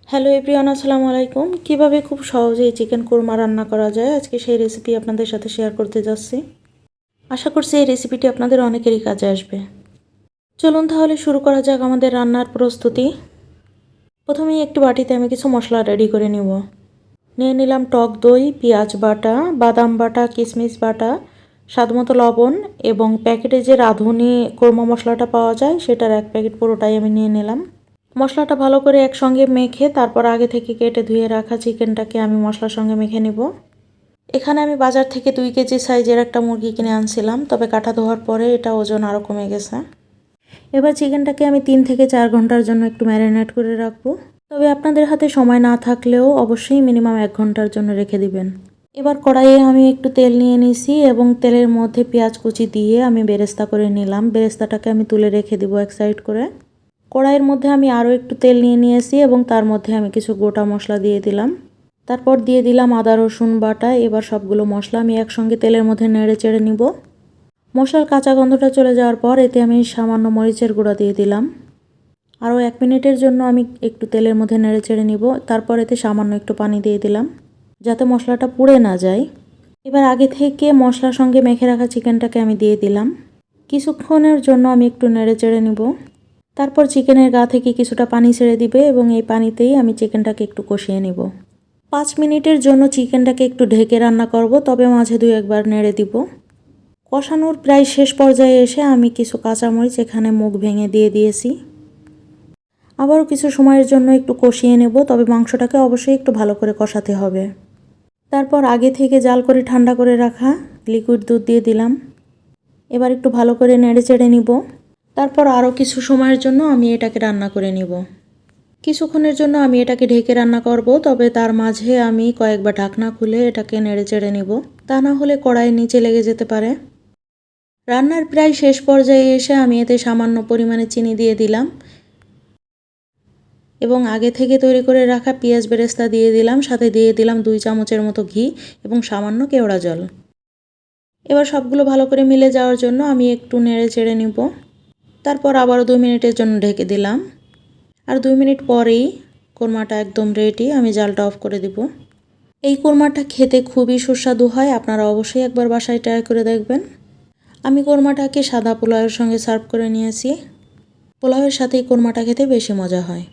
Hello everyone, আসসালামু আলাইকুম। কিভাবে খুব সহজেই চিকেন কোরমা রান্না করা যায় আজকে সেই রেসিপি আপনাদের সাথে শেয়ার করতে যাচ্ছি। আশা করছি এই রেসিপিটি আপনাদের অনেকেরই কাজে আসবে। চলুন তাহলে শুরু করা যাক আমাদের রান্নার প্রস্তুতি। প্রথমেই একটি বাটিতে আমি কিছু মশলা রেডি করে নিব। নিয়ে নিলাম টক দই, পেঁয়াজ বাটা, বাদাম বাটা, কিশমিশ বাটা, স্বাদমতো লবণ এবং প্যাকেটে যে রাঁধুনি কোরমা মশলাটা পাওয়া যায় সেটার 1 প্যাকেট পুরোটাই আমি নিয়ে নিলাম। মশলাটা ভালো করে একসঙ্গে মেখে তারপর আগে থেকে কেটে ধুয়ে রাখা চিকেনটাকে আমি মশলার সঙ্গে মেখে নিব। এখানে আমি বাজার থেকে 2 কেজি সাইজের একটা মুরগি কিনে আনছিলাম, তবে কাটা ধোয়ার পরে এটা ওজন আরও কমে গেছে। এবার চিকেনটাকে আমি 3 থেকে 4 ঘন্টার জন্য একটু ম্যারিনেট করে রাখবো। তবে আপনাদের হাতে সময় না থাকলেও অবশ্যই মিনিমাম 1 ঘন্টার জন্য রেখে দিবেন। এবার কড়াইয়ে আমি একটু তেল নিয়ে নিয়েছি এবং তেলের মধ্যে পেঁয়াজ কুচি দিয়ে আমি বেরেস্তা করে নিলাম। বেরেস্তাটাকে আমি তুলে রেখে দিব এক সাইড করে। কড়াইয়ের মধ্যে আমি আরও একটু তেল নিয়ে নিয়েছি এবং তার মধ্যে আমি কিছু গোটা মশলা দিয়ে দিলাম। তারপর দিয়ে দিলাম আদা রসুন বাটা। এবার সবগুলো মশলা আমি একসঙ্গে তেলের মধ্যে নেড়ে চেড়ে নিব। মশলার কাঁচা গন্ধটা চলে যাওয়ার পর এতে আমি সামান্য মরিচের গুঁড়া দিয়ে দিলাম। আরও 1 মিনিটের জন্য আমি একটু তেলের মধ্যে নেড়ে চেড়ে নিব। তারপর এতে সামান্য একটু পানি দিয়ে দিলাম যাতে মশলাটা পুড়ে না যায়। এবার আগে থেকে মশলার সঙ্গে মেখে রাখা চিকেনটাকে আমি দিয়ে দিলাম। কিছুক্ষণের জন্য আমি একটু নেড়ে চেড়ে নিব। তারপর চিকেনের গা থেকে কিছুটা পানি ছেড়ে দিবে এবং এই পানিতেই আমি চিকেনটাকে একটু কষিয়ে নেব। 5 মিনিটের জন্য চিকেনটাকে একটু ঢেকে রান্না করব, তবে মাঝে 2-1 বার নেড়ে দিব। কষানোর প্রায় শেষ পর্যায়ে এসে আমি কিছু কাঁচামরিচ এখানে মুখ ভেঙে দিয়ে দিয়েছি। আবারও কিছু সময়ের জন্য একটু কষিয়ে নেব, তবে মাংসটাকে অবশ্যই একটু ভালো করে কষাতে হবে। তারপর আগে থেকে জাল করে ঠান্ডা করে রাখা লিকুইড দুধ দিয়ে দিলাম। এবার একটু ভালো করে নেড়ে চেড়ে নিব। তারপর আরও কিছু সময়ের জন্য আমি এটাকে রান্না করে নিব। কিছুক্ষণের জন্য আমি এটাকে ঢেকে রান্না করব, তবে তার মাঝে আমি কয়েকবার ঢাকনা খুলে এটাকে নেড়ে চেড়ে নিব, তা না হলে কড়াইয়ের নিচে লেগে যেতে পারে। রান্নার প্রায় শেষ পর্যায়ে এসে আমি এতে সামান্য পরিমাণে চিনি দিয়ে দিলাম এবং আগে থেকে তৈরি করে রাখা পেঁয়াজ বেরেস্তা দিয়ে দিলাম। সাথে দিয়ে দিলাম 2 চামচের মতো ঘি এবং সামান্য কেওড়া জল। এবার সবগুলো ভালো করে মিলে যাওয়ার জন্য আমি একটু নেড়ে চেড়ে নিব। তারপর আবারও 2 মিনিটের জন্য ঢেকে দিলাম। আর 2 মিনিট পরেই কোরমাটা একদম রেডি। আমি জালটা অফ করে দিব। এই কোরমাটা খেতে খুবই সুস্বাদু হয়, আপনারা অবশ্যই একবার বাসায় ট্রাই করে দেখবেন। আমি কোরমাটাকে সাদা পোলাওয়ের সঙ্গে সার্ভ করে নিয়েছি। পোলাওয়ের সাথে এই কোরমাটা খেতে বেশি মজা হয়।